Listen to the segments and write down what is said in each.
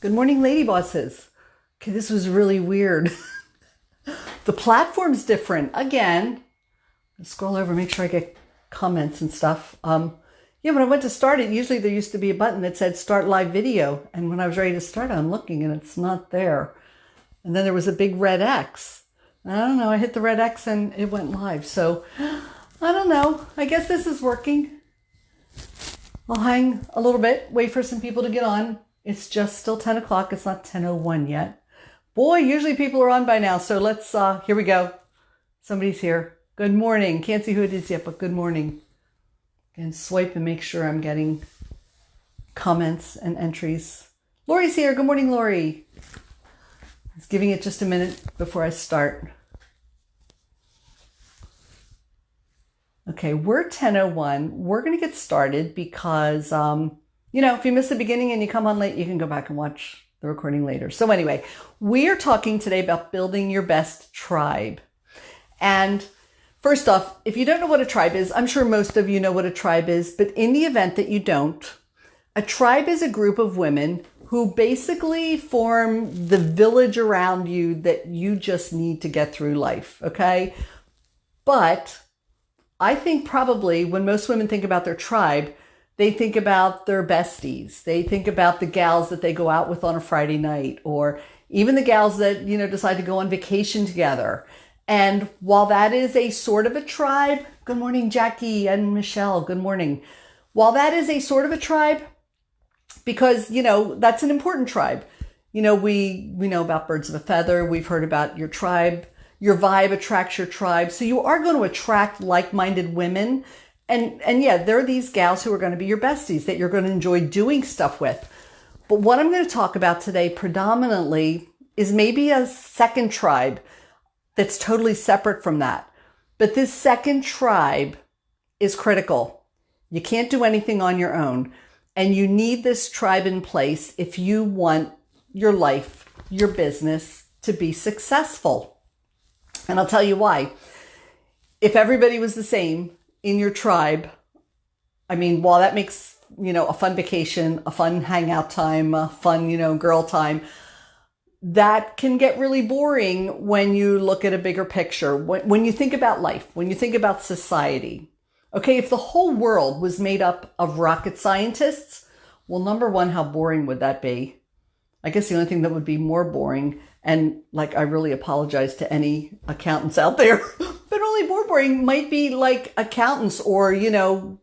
Good morning, lady bosses. Okay, this was really weird. The platform's different. Again, scroll over, make sure I get comments and stuff. Yeah, when I went to start it, usually there used to be a button that said start live video. And when I was ready to start, I'm looking and it's not there. And then there was a big red X. I don't know, I hit the red X and it went live. So I don't know. I guess this is working. I'll hang a little bit, wait for some people to get on. It's just still 10 o'clock. It's not 10:01 yet. Boy, usually people are on by now. So let's, here we go. Somebody's here. Good morning. Can't see who it is yet, but good morning. And swipe and make sure I'm getting comments and entries. Lori's here. Good morning, Lori. I was giving it just a minute before I start. Okay, we're 10:01. We're going to get started because, if you miss the beginning and you come on late, you can go back and watch the recording later. So anyway, we are talking today about building your best tribe. And first off, if you don't know what a tribe is, I'm sure most of you know what a tribe is, but in the event that you don't, a tribe is a group of women who basically form the village around you that you just need to get through life, okay? But I think probably when most women think about their tribe, they think about their besties. They think about the gals that they go out with on a Friday night, or even the gals that, decide to go on vacation together. And while that is a sort of a tribe, good morning, Jackie and Michelle, good morning. While that is a sort of a tribe, because, that's an important tribe. We know about birds of a feather. We've heard about your tribe. Your vibe attracts your tribe. So you are going to attract like-minded women. And yeah, there are these gals who are going to be your besties that you're going to enjoy doing stuff with. But what I'm going to talk about today predominantly is maybe a second tribe that's totally separate from that. But this second tribe is critical. You can't do anything on your own. And you need this tribe in place if you want your life, your business to be successful. And I'll tell you why. If everybody was the same in your tribe, while that makes, a fun vacation, a fun hangout time, a fun, girl time, that can get really boring when you look at a bigger picture. When you think about life, when you think about society. Okay, if the whole world was made up of rocket scientists, well, number one, how boring would that be? I guess the only thing that would be more boring, and I really apologize to any accountants out there, but only more boring might be like accountants or, internet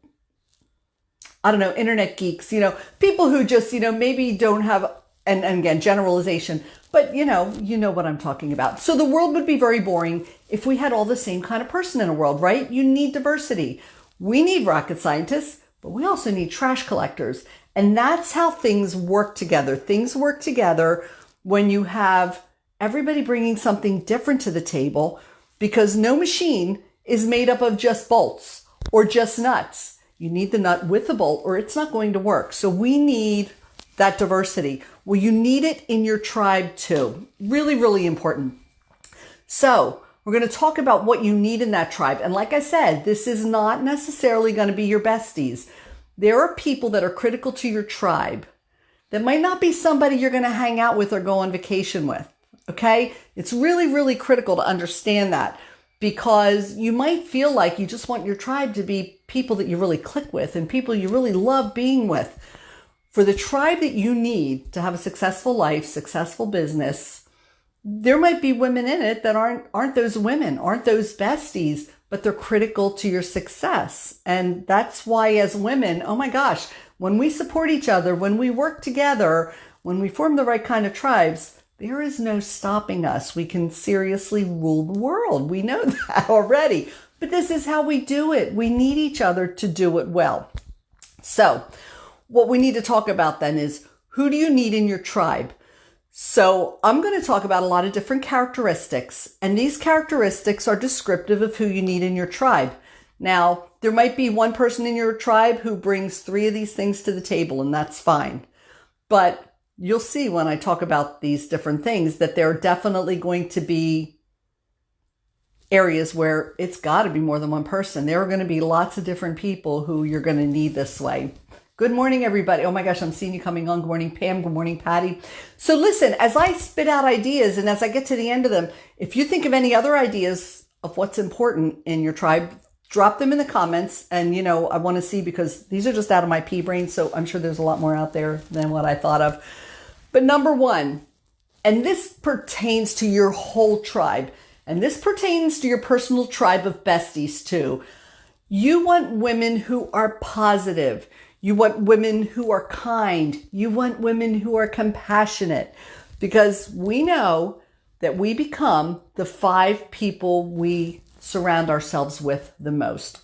geeks, people who just, maybe don't have, and again, generalization, but you know what I'm talking about. So the world would be very boring if we had all the same kind of person in a world, right? You need diversity. We need rocket scientists, but we also need trash collectors. And that's how things work together. Things work together when you have everybody bringing something different to the table, because no machine is made up of just bolts or just nuts. You need the nut with the bolt or it's not going to work. So we need that diversity. Well, you need it in your tribe too. Really, really important. So we're going to talk about what you need in that tribe. And like I said, this is not necessarily going to be your besties. There are people that are critical to your tribe that might not be somebody you're going to hang out with or go on vacation with. Okay? It's really, really critical to understand that, because you might feel like you just want your tribe to be people that you really click with and people you really love being with. For the tribe that you need to have a successful life, successful business, there might be women in it that aren't those women, aren't those besties, but they're critical to your success. And that's why as women, oh my gosh, when we support each other, when we work together, when we form the right kind of tribes, there is no stopping us. We can seriously rule the world. We know that already. But this is how we do it. We need each other to do it well. So what we need to talk about then is, who do you need in your tribe? So I'm going to talk about a lot of different characteristics, and these characteristics are descriptive of who you need in your tribe. Now, there might be one person in your tribe who brings 3 of these things to the table, and that's fine. But you'll see when I talk about these different things that there are definitely going to be areas where it's got to be more than one person. There are going to be lots of different people who you're going to need this way. Good morning, everybody. Oh my gosh, I'm seeing you coming on. Good morning, Pam. Good morning, Patty. So listen, as I spit out ideas and as I get to the end of them, if you think of any other ideas of what's important in your tribe, drop them in the comments. And, I want to see, because these are just out of my pea brain. So I'm sure there's a lot more out there than what I thought of. But number one, and this pertains to your whole tribe, and this pertains to your personal tribe of besties too. You want women who are positive. You want women who are kind. You want women who are compassionate, because we know that we become the 5 people we surround ourselves with the most.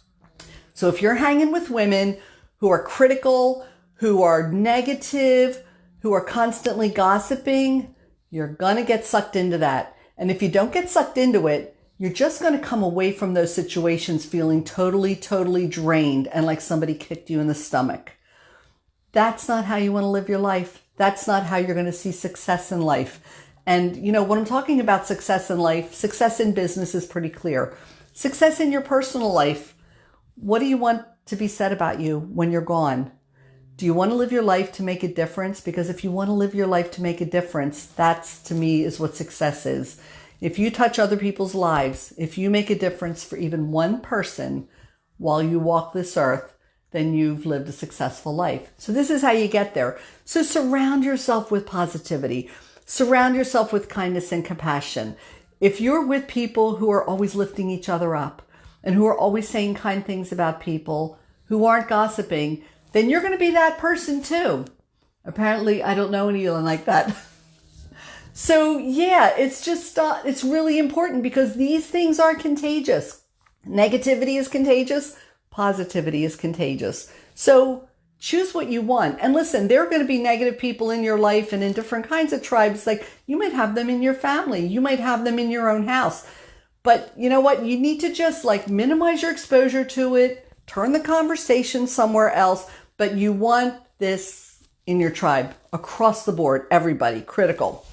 So if you're hanging with women who are critical, who are negative, who are constantly gossiping, you're going to get sucked into that. And if you don't get sucked into it, you're just going to come away from those situations feeling totally, totally drained and like somebody kicked you in the stomach. That's not how you want to live your life. That's not how you're going to see success in life. And, when I'm talking about success in life, success in business is pretty clear. Success in your personal life, what do you want to be said about you when you're gone? Do you want to live your life to make a difference? Because if you want to live your life to make a difference, that's, to me, is what success is. If you touch other people's lives, if you make a difference for even one person while you walk this earth, then you've lived a successful life. So this is how you get there. So surround yourself with positivity. Surround yourself with kindness and compassion. If you're with people who are always lifting each other up and who are always saying kind things about people, who aren't gossiping, then you're going to be that person too. Apparently, I don't know anyone like that. So yeah, it's just, it's really important, because these things are contagious. Negativity is contagious. Positivity is contagious. So choose what you want. And listen, there are going to be negative people in your life and in different kinds of tribes. Like, you might have them in your family. You might have them in your own house. But you know what? You need to just minimize your exposure to it. Turn the conversation somewhere else. But you want this in your tribe across the board. Everybody, critical.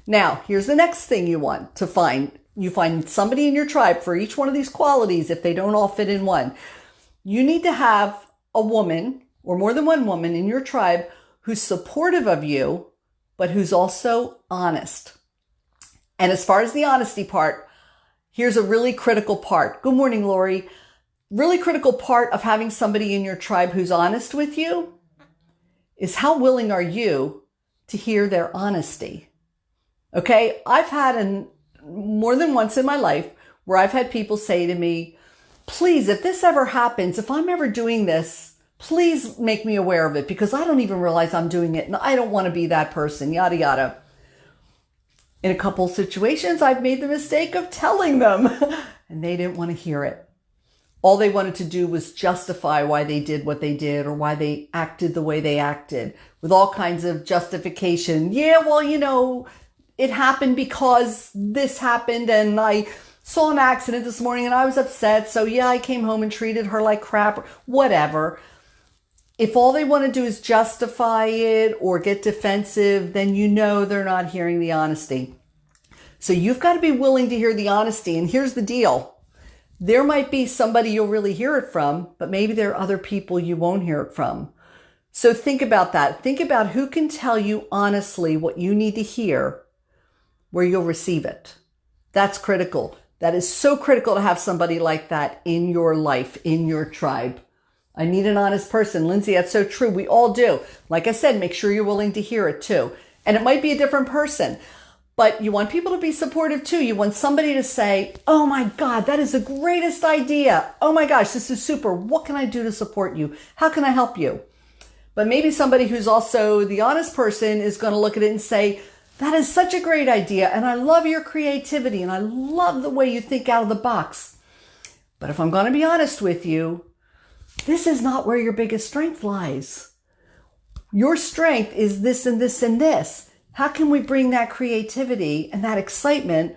Now, here's the next thing you want to find. You find somebody in your tribe for each one of these qualities if they don't all fit in one. You need to have a woman or more than one woman in your tribe who's supportive of you, but who's also honest. And as far as the honesty part, here's a really critical part. Good morning, Lori. Really critical part of having somebody in your tribe who's honest with you is how willing are you to hear their honesty? Okay, I've had more than once in my life where I've had people say to me, please, if this ever happens, if I'm ever doing this, please make me aware of it, because I don't even realize I'm doing it and I don't want to be that person, yada, yada. In a couple situations, I've made the mistake of telling them and they didn't want to hear it. All they wanted to do was justify why they did what they did or why they acted the way they acted, with all kinds of justification. Yeah, well, it happened because this happened and I saw an accident this morning and I was upset. So yeah, I came home and treated her like crap, or whatever. If all they want to do is justify it or get defensive, then they're not hearing the honesty. So you've got to be willing to hear the honesty. And here's the deal. There might be somebody you'll really hear it from, but maybe there are other people you won't hear it from. So think about that. Think about who can tell you honestly what you need to hear, where you'll receive it. That's critical. That is so critical to have somebody like that in your life, in your tribe. I need an honest person. Lindsay, that's so true. We all do. Like I said, make sure you're willing to hear it too. And it might be a different person, but you want people to be supportive too. You want somebody to say, oh my God, that is the greatest idea. Oh my gosh, this is super. What can I do to support you? How can I help you? But maybe somebody who's also the honest person is going to look at it and say, that is such a great idea. And I love your creativity. And I love the way you think out of the box. But if I'm going to be honest with you, this is not where your biggest strength lies. Your strength is this and this and this. How can we bring that creativity and that excitement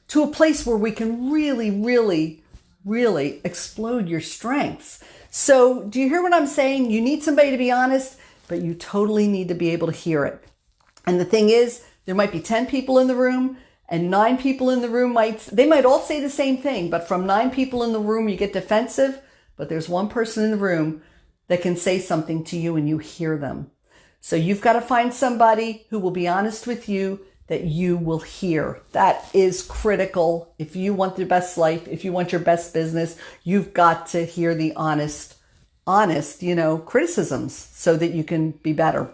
to a place where we can really, really, really explode your strengths? So do you hear what I'm saying? You need somebody to be honest, but you totally need to be able to hear it. And the thing is, there might be 10 people in the room and 9 people in the room they might all say the same thing, but from 9 people in the room, you get defensive, but there's one person in the room that can say something to you and you hear them. So you've got to find somebody who will be honest with you that you will hear. That is critical. If you want the best life, if you want your best business, you've got to hear the honest, criticisms so that you can be better.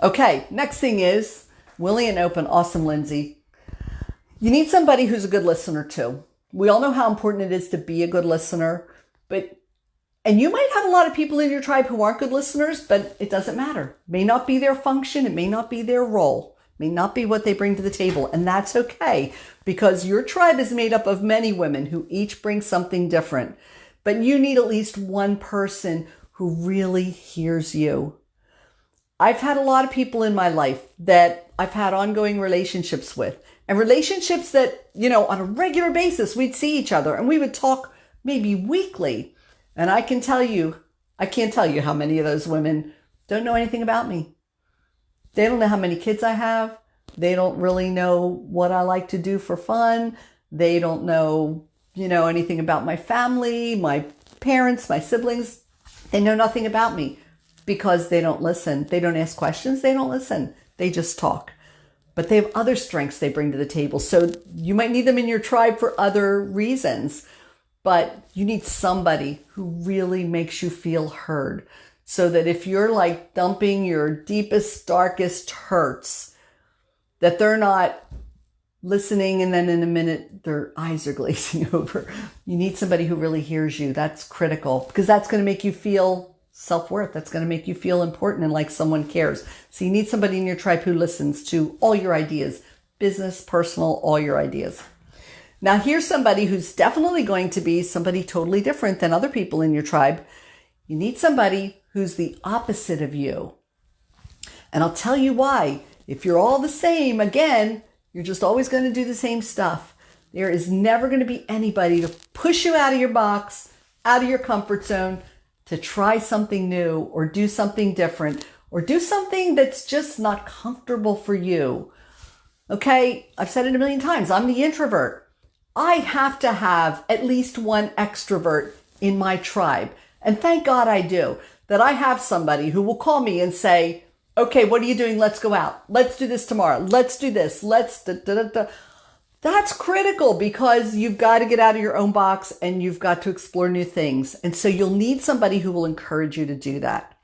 Okay, next thing is willing and open. Awesome, Lindsay. You need somebody who's a good listener too. We all know how important it is to be a good listener, and you might have a lot of people in your tribe who aren't good listeners, but it doesn't matter. It may not be their function. It may not be their role. It may not be what they bring to the table. And that's okay, because your tribe is made up of many women who each bring something different. But you need at least one person who really hears you. I've had a lot of people in my life that I've had ongoing relationships with, and relationships that, on a regular basis, we'd see each other and we would talk maybe weekly. And I can't tell you how many of those women don't know anything about me. They don't know how many kids I have. They don't really know what I like to do for fun. They don't know, anything about my family, my parents, my siblings. They know nothing about me because they don't listen. They don't ask questions. They don't listen. They just talk. But they have other strengths they bring to the table. So you might need them in your tribe for other reasons. But you need somebody who really makes you feel heard, so that if you're like dumping your deepest, darkest hurts, that they're not listening and then in a minute their eyes are glazing over. You need somebody who really hears you. That's critical, because that's going to make you feel self-worth. That's going to make you feel important and like someone cares. So you need somebody in your tribe who listens to all your ideas, business, personal, all your ideas. Now, here's somebody who's definitely going to be somebody totally different than other people in your tribe. You need somebody who's the opposite of you. And I'll tell you why. If you're all the same, again, you're just always going to do the same stuff. There is never going to be anybody to push you out of your box, out of your comfort zone, to try something new or do something different or do something that's just not comfortable for you. Okay, I've said it a million times. I'm the introvert. I have to have at least one extrovert in my tribe. And thank God I do, that I have somebody who will call me and say, okay, what are you doing? Let's go out. Let's do this tomorrow. Let's do this. That's critical, because you've got to get out of your own box and you've got to explore new things. And so you'll need somebody who will encourage you to do that.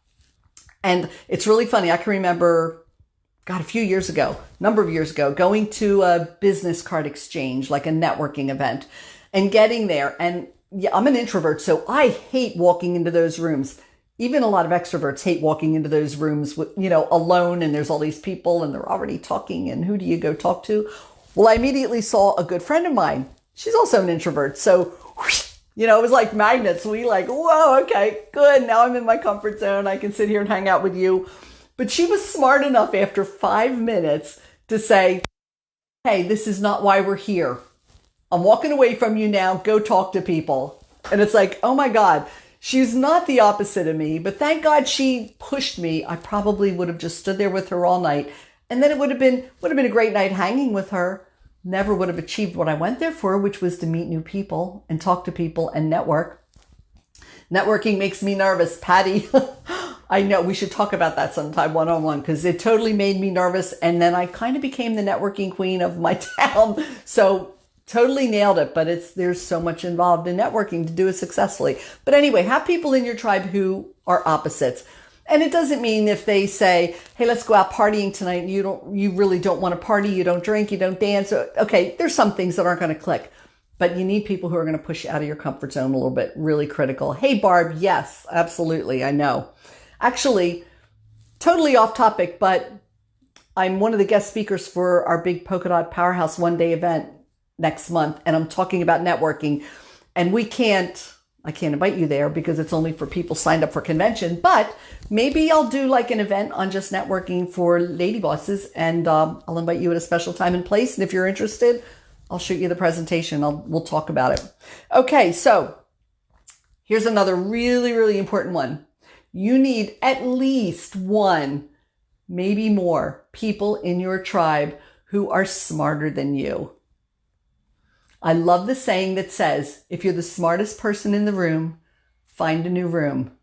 And it's really funny. I can remember, a number of years ago, going to a business card exchange, like a networking event, and getting there. And yeah, I'm an introvert, so I hate walking into those rooms. Even a lot of extroverts hate walking into those rooms with, alone, and there's all these people and they're already talking, and who do you go talk to? Well, I immediately saw a good friend of mine. She's also an introvert. So, it was like magnets. We whoa, okay, good. Now I'm in my comfort zone. I can sit here and hang out with you. But she was smart enough after 5 minutes to say, hey, this is not why we're here. I'm walking away from you now. Go talk to people. And it's like, oh my God, she's not the opposite of me, but thank God she pushed me. I probably would have just stood there with her all night. And then it would have been a great night hanging with her. Never would have achieved what I went there for, which was to meet new people and talk to people and network. Networking makes me nervous, Patty. I know we should talk about that sometime one-on-one, because it totally made me nervous. And then I kind of became the networking queen of my town. So totally nailed it. But there's so much involved in networking to do it successfully. But anyway, have people in your tribe who are opposites. And it doesn't mean if they say, hey, let's go out partying tonight, and you really don't want to party, you don't drink, you don't dance. Okay, there's some things that aren't going to click. But you need people who are going to push you out of your comfort zone a little bit. Really critical. Hey, Barb, yes, absolutely. I know. Actually, totally off topic, but I'm one of the guest speakers for our big Polka Dot Powerhouse one-day event next month, and I'm talking about networking. And I can't invite you there because it's only for people signed up for convention, but maybe I'll do like an event on just networking for lady bosses, and I'll invite you at a special time and place. And if you're interested, I'll shoot you the presentation. We'll talk about it. Okay, so here's another really, really important one. You need at least one, maybe more, people in your tribe who are smarter than you. I love the saying that says, if you're the smartest person in the room, find a new room.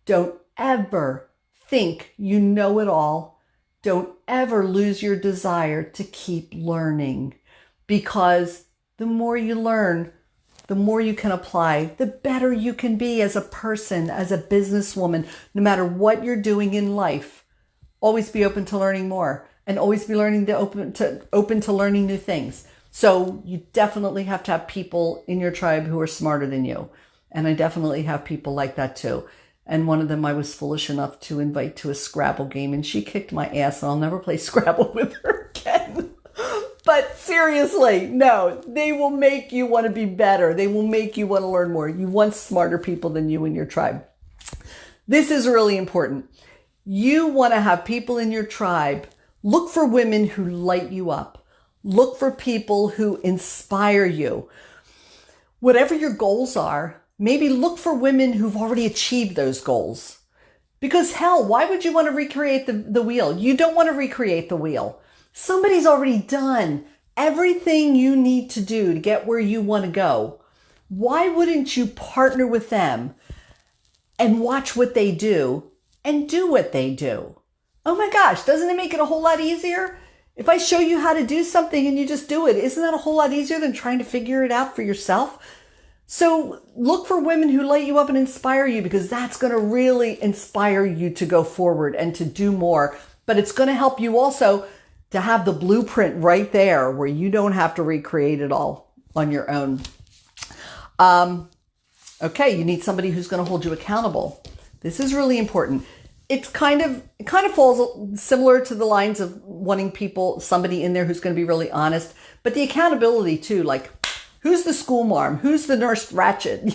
Don't ever think you know it all. Don't ever lose your desire to keep learning, because the more you learn, the more you can apply, the better you can be as a person, as a businesswoman, no matter what you're doing in life. Always be open to learning more, and always be open to learning new things. So you definitely have to have people in your tribe who are smarter than you. And I definitely have people like that too. And one of them I was foolish enough to invite to a Scrabble game, and she kicked my ass, and I'll never play Scrabble with her again. But seriously, no, they will make you want to be better. They will make you want to learn more. You want smarter people than you in your tribe. This is really important. You want to have people in your tribe. Look for women who light you up. Look for people who inspire you. Whatever your goals are, maybe look for women who've already achieved those goals. Because hell, why would you want to recreate the wheel? You don't want to recreate the wheel. Somebody's already done everything you need to do to get where you want to go. Why wouldn't you partner with them and watch what they do and do what they do? Oh my gosh, doesn't it make it a whole lot easier? If I show you how to do something and you just do it, isn't that a whole lot easier than trying to figure it out for yourself? So look for women who light you up and inspire you, because that's going to really inspire you to go forward and to do more. But it's going to help you also to have the blueprint right there where you don't have to recreate it all on your own. Okay, you need somebody who's going to hold you accountable. This is really important. It kind of falls similar to the lines of wanting somebody in there who's going to be really honest, but the accountability too, like who's the school marm, who's the nurse ratchet,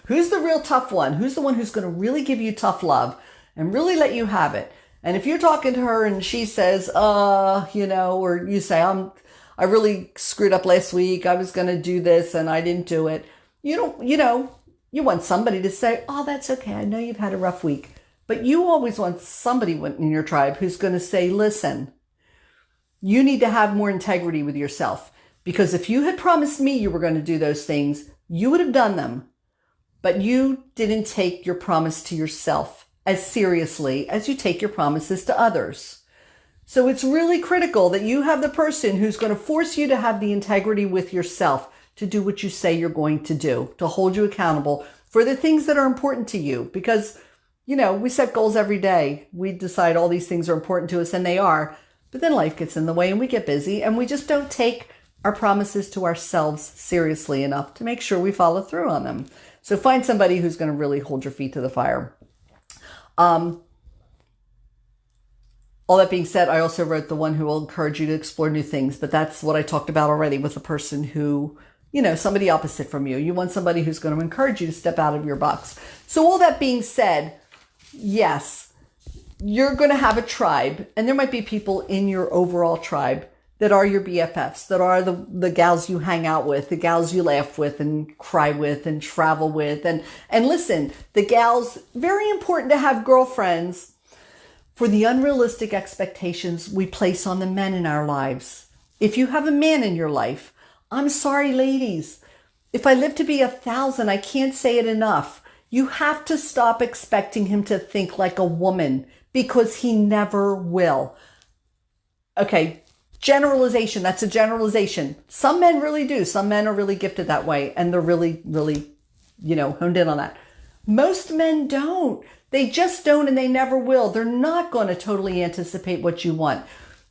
who's the real tough one, who's the one who's going to really give you tough love and really let you have it. And if you're talking to her and she says, or you say, I really screwed up last week. I was going to do this and I didn't do it. You want somebody to say, oh, that's okay. I know you've had a rough week. But you always want somebody in your tribe who's going to say, listen, you need to have more integrity with yourself, because if you had promised me you were going to do those things, you would have done them. But you didn't take your promise to yourself as seriously as you take your promises to others. So it's really critical that you have the person who's going to force you to have the integrity with yourself to do what you say you're going to do, to hold you accountable for the things that are important to you. Because, we set goals every day. We decide all these things are important to us, and they are. But then life gets in the way and we get busy and we just don't take our promises to ourselves seriously enough to make sure we follow through on them. So find somebody who's going to really hold your feet to the fire. All that being said, I also wrote the one who will encourage you to explore new things, but that's what I talked about already with a person who, somebody opposite from you. You want somebody who's going to encourage you to step out of your box. So all that being said, yes, you're going to have a tribe, and there might be people in your overall tribe that are your BFFs, that are the gals you hang out with, the gals you laugh with and cry with and travel with. And listen, the gals, very important to have girlfriends for the unrealistic expectations we place on the men in our lives. If you have a man in your life, I'm sorry, ladies. If I live to be 1,000, I can't say it enough. You have to stop expecting him to think like a woman, because he never will. Okay, generalization. That's a generalization. Some men really do. Some men are really gifted that way, and they're really, really, honed in on that. Most men don't. They just don't, and they never will. They're not going to totally anticipate what you want.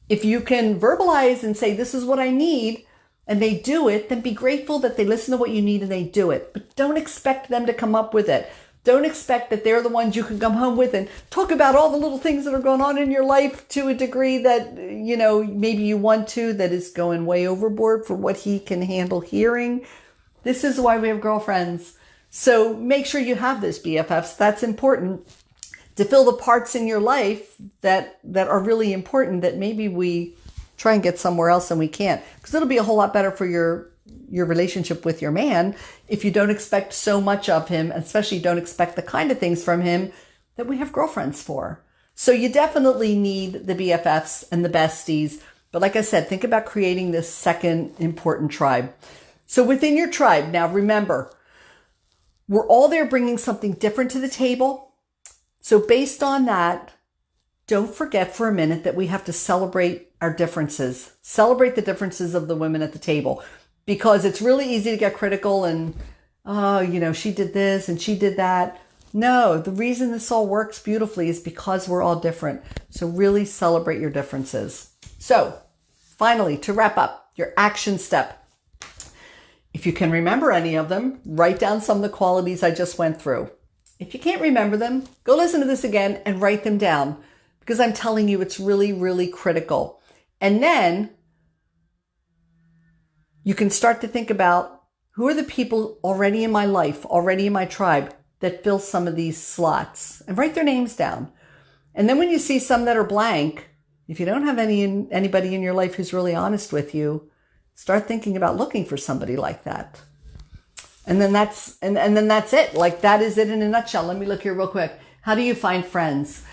If you can verbalize and say, this is what I need, and they do it, then be grateful that they listen to what you need and they do it. But don't expect them to come up with it. Don't expect that they're the ones you can come home with and talk about all the little things that are going on in your life to a degree that, maybe you want to, that is going way overboard for what he can handle hearing. This is why we have girlfriends. So make sure you have those BFFs. That's important to fill the parts in your life that are really important, that maybe we try and get somewhere else and we can't, because it'll be a whole lot better for your relationship with your man if you don't expect so much of him, especially don't expect the kind of things from him that we have girlfriends for. So you definitely need the BFFs and the besties. But like I said, think about creating this second important tribe. So within your tribe, now remember, we're all there bringing something different to the table. So based on that, don't forget for a minute that we have to celebrate our differences. Celebrate the differences of the women at the table, because it's really easy to get critical and, oh, you know, she did this and she did that. No, the reason this all works beautifully is because we're all different. So really celebrate your differences. So finally, to wrap up, your action step. If you can remember any of them, write down some of the qualities I just went through. If you can't remember them, go listen to this again and write them down, because I'm telling you, it's really, really critical. And then you can start to think about, who are the people already in my life, already in my tribe, that fill some of these slots, and write their names down. And then when you see some that are blank, if you don't have anybody in your life who's really honest with you, start thinking about looking for somebody like that. And then that's it. Like, that is it in a nutshell. Let me look here real quick. How do you find friends?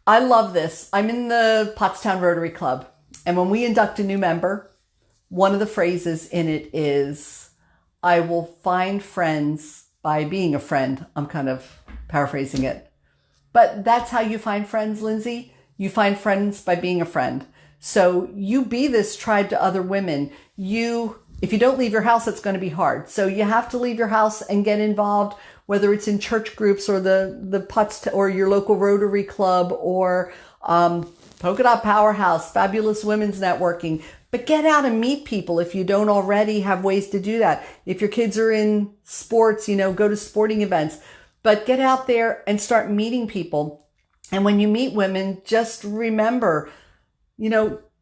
I love this. I'm in the Pottstown Rotary Club. And when we induct a new member, one of the phrases in it is, I will find friends by being a friend. I'm kind of paraphrasing it. But that's how you find friends, Lindsay. You find friends by being a friend. So you be this tribe to other women. If you don't leave your house, it's going to be hard. So you have to leave your house and get involved, whether it's in church groups or the Putts or your local Rotary Club or Polka Dot Powerhouse, Fabulous Women's Networking. But get out and meet people if you don't already have ways to do that. If your kids are in sports, go to sporting events. But get out there and start meeting people. And when you meet women, just remember,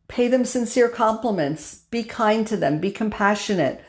pay them sincere compliments. Be kind to them. Be compassionate.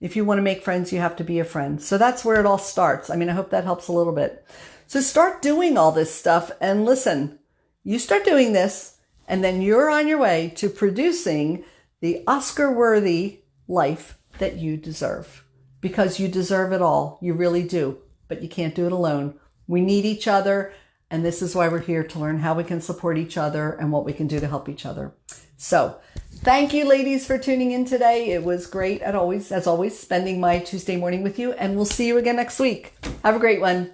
If you want to make friends, you have to be a friend. So that's where it all starts. I hope that helps a little bit. So start doing all this stuff. And listen, you start doing this, and then you're on your way to producing the Oscar-worthy life that you deserve. Because you deserve it all. You really do. But you can't do it alone. We need each other. And this is why we're here, to learn how we can support each other and what we can do to help each other. So thank you, ladies, for tuning in today. It was great, as always, spending my Tuesday morning with you. And we'll see you again next week. Have a great one.